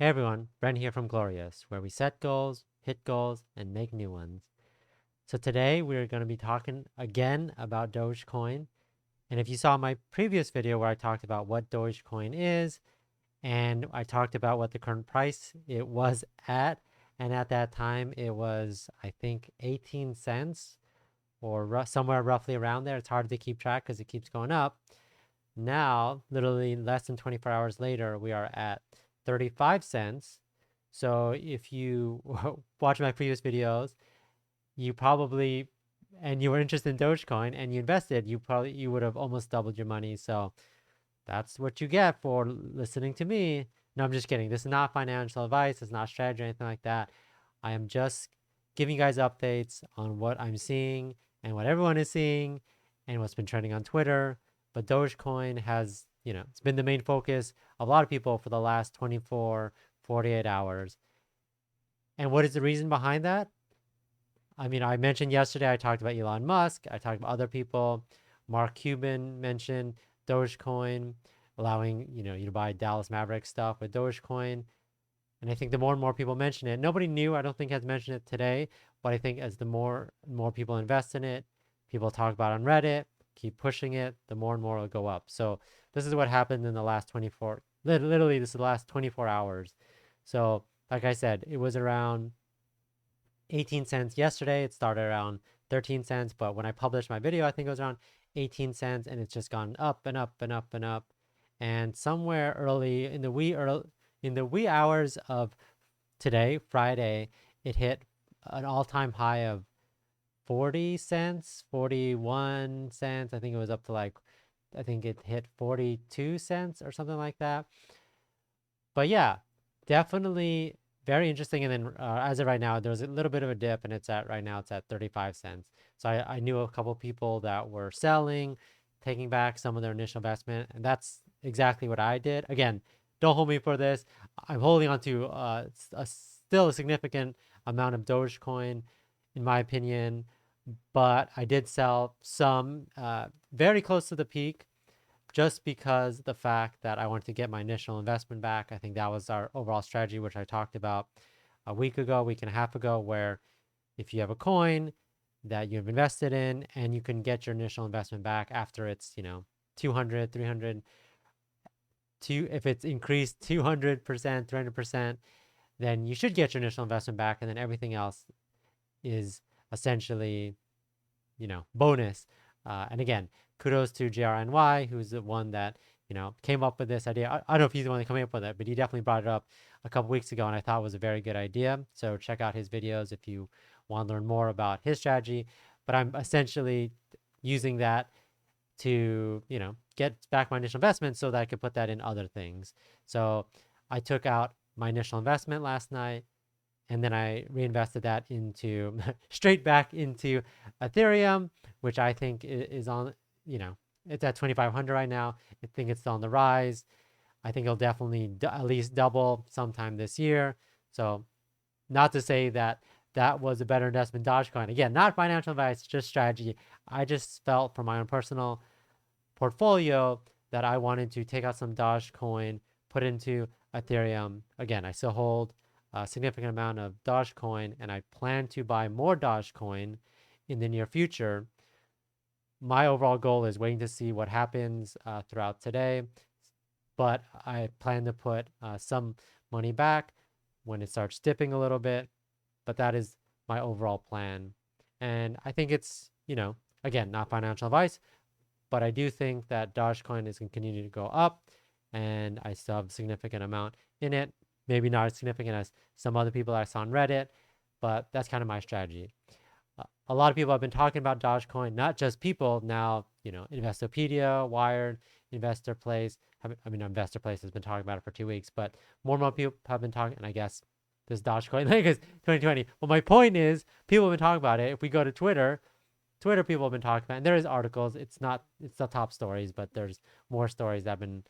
Hey everyone, Brent here from Glorious, where we set goals, hit goals, and make new ones. So today we're going to be talking again about Dogecoin. And if you saw my previous video where I talked about what Dogecoin is, and I talked about what the current price it was at, and at that time it was, I think, 18 cents or somewhere roughly around there. It's hard to keep track because it keeps going up. Now, literally less than 24 hours later, we are at 35 cents. So if you watch my previous videos, you probably and you were interested in Dogecoin and you invested, you would have almost doubled your money. So that's what you get for listening to me. No, I'm just kidding. This is not financial advice. It's not strategy or anything like that. I am just giving you guys updates on what I'm seeing and what everyone is seeing and what's been trending on Twitter. But Dogecoin has, it's been the main focus of a lot of people for the last 24, 48 hours. And what is the reason behind that? I mean, I mentioned yesterday, I talked about Elon Musk. I talked about other people. Mark Cuban mentioned Dogecoin, allowing, you to buy Dallas Mavericks stuff with Dogecoin. And I think the more and more people mention it, nobody new, I don't think, has mentioned it today. But I think as the more and more people invest in it, people talk about it on Reddit, keep pushing it, the more and more it'll go up. So this is what happened in the last 24, literally, this is the last 24 hours. So, like I said, it was around 18 cents yesterday. It started around 13 cents. But when I published my video, I think it was around 18 cents. And it's just gone up and up and up and up. And somewhere early in the wee hours of today, Friday, it hit an all-time high of 40 cents, 41 cents. I think it was up to I think it hit 42 cents or something like that. But yeah, definitely very interesting. And then as of right now, there's a little bit of a dip, and right now it's at 35 cents. So I knew a couple people that were selling, taking back some of their initial investment, and that's exactly what I did. Again, don't hold me for this. I'm holding on to still a significant amount of Dogecoin, in my opinion, but I did sell some very close to the peak just because the fact that I wanted to get my initial investment back. I think that was our overall strategy, which I talked about a week and a half ago, where if you have a coin that you've invested in and you can get your initial investment back after it's, 200, 300, if it's increased 200%, 300%, then you should get your initial investment back. And then everything else is essentially, bonus. And again, kudos to JRNY, who's the one that, came up with this idea. I don't know if he's the one that came up with it, but he definitely brought it up a couple weeks ago, and I thought it was a very good idea. So check out his videos if you want to learn more about his strategy. But I'm essentially using that to, get back my initial investment so that I could put that in other things. So I took out my initial investment last night, and then I reinvested that into straight back into Ethereum, which I think is on, it's at 2,500 right now. I think it's on the rise. I think it'll definitely at least double sometime this year. So, not to say that that was a better investment, Dogecoin. Again, not financial advice, just strategy. I just felt from my own personal portfolio that I wanted to take out some Dogecoin, put into Ethereum. Again, I still hold a significant amount of Dogecoin, and I plan to buy more Dogecoin in the near future. My overall goal is waiting to see what happens throughout today, but I plan to put some money back when it starts dipping a little bit. But that is my overall plan. And I think it's, again, not financial advice, but I do think that Dogecoin is going to continue to go up, and I still have a significant amount in it. Maybe not as significant as some other people I saw on Reddit, but that's kind of my strategy. A lot of people have been talking about Dogecoin, not just people now, Investopedia, Wired, Investor Place. Investor Place has been talking about it for 2 weeks, but more and more people have been talking, and I guess this Dogecoin thing is 2020. Well, my point is, people have been talking about it. If we go to Twitter people have been talking about it, and there is articles. It's the top stories, but there's more stories that have been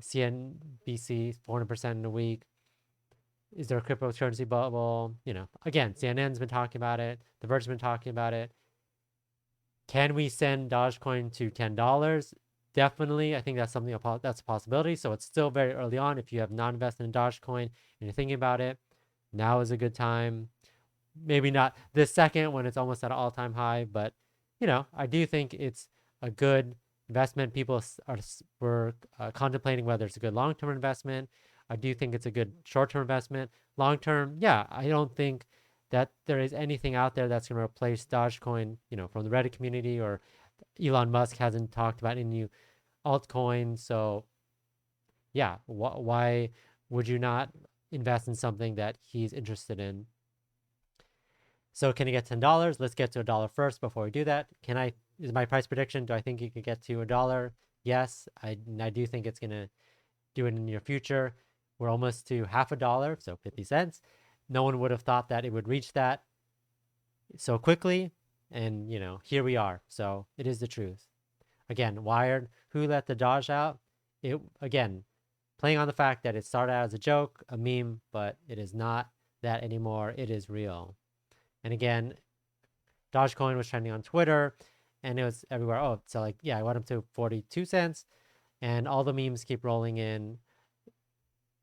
CNBC, 400% in a week. Is there a cryptocurrency bubble? Again, CNN's been talking about it. The Verge's been talking about it. Can we send Dogecoin to $10? definitely, I think that's something that's a possibility. So it's still very early on. If you have not invested in Dogecoin and you're thinking about it, now is a good time. Maybe not this second when it's almost at an all-time high, but I do think it's a good investment. People were contemplating whether it's a good long-term investment. I do think it's a good short-term investment. Long-term, yeah, I don't think that there is anything out there that's going to replace Dogecoin, from the Reddit community, or Elon Musk hasn't talked about any new altcoins. So yeah, why would you not invest in something that he's interested in? So can you get $10? Let's get to a dollar first before we do that. Is my price prediction, do I think you could get to a dollar? Yes, I do think it's gonna do it in the near future. We're almost to half a dollar, so 50 cents. No one would have thought that it would reach that so quickly. And here we are. So it is the truth. Again, Wired, who let the Doge out? It again, playing on the fact that it started out as a joke, a meme, but it is not that anymore. It is real. And again, Dogecoin was trending on Twitter, and it was everywhere. Oh, so like, yeah, I went up to 42 cents, and all the memes keep rolling in.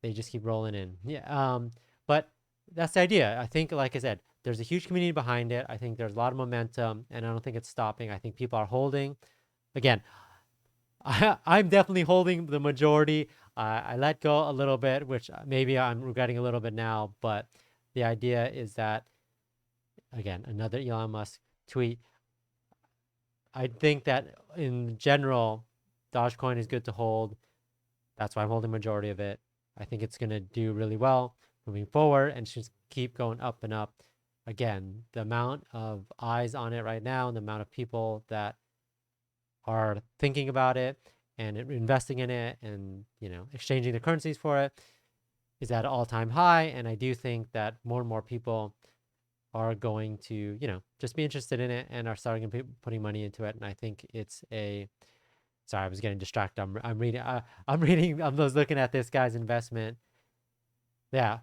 They just keep rolling in. Yeah. But that's the idea. I think, like I said, there's a huge community behind it. I think there's a lot of momentum, and I don't think it's stopping. I think people are holding. Again, I'm definitely holding the majority. I let go a little bit, which maybe I'm regretting a little bit now. But the idea is that, again, another Elon Musk tweet. I think that in general, Dogecoin is good to hold. That's why I'm holding majority of it. I think it's going to do really well moving forward and just keep going up and up. Again, the amount of eyes on it right now and the amount of people that are thinking about it and investing in it and exchanging the currencies for it is at an all-time high. And I do think that more and more people are going to just be interested in it and are starting to putting money into it. And I think it's a sorry, I was getting distracted. I'm reading. I'm reading. I was looking at this guy's investment. Yeah,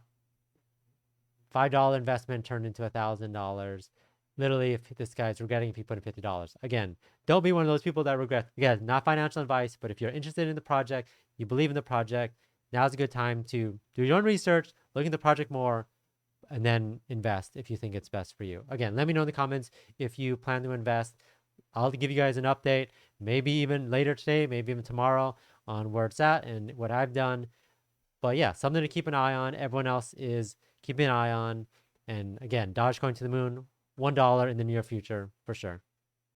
$5 investment turned into $1,000. Literally, if this guy's regretting if he put in $50. Again, don't be one of those people that regret. Again, not financial advice, but if you're interested in the project, you believe in the project, now's a good time to do your own research, look into the project more, and then invest if you think it's best for you. Again, let me know in the comments if you plan to invest. I'll give you guys an update, maybe even later today, maybe even tomorrow, on where it's at and what I've done. But yeah, something to keep an eye on. Everyone else is keeping an eye on. And again, Dogecoin to the moon, $1 in the near future for sure.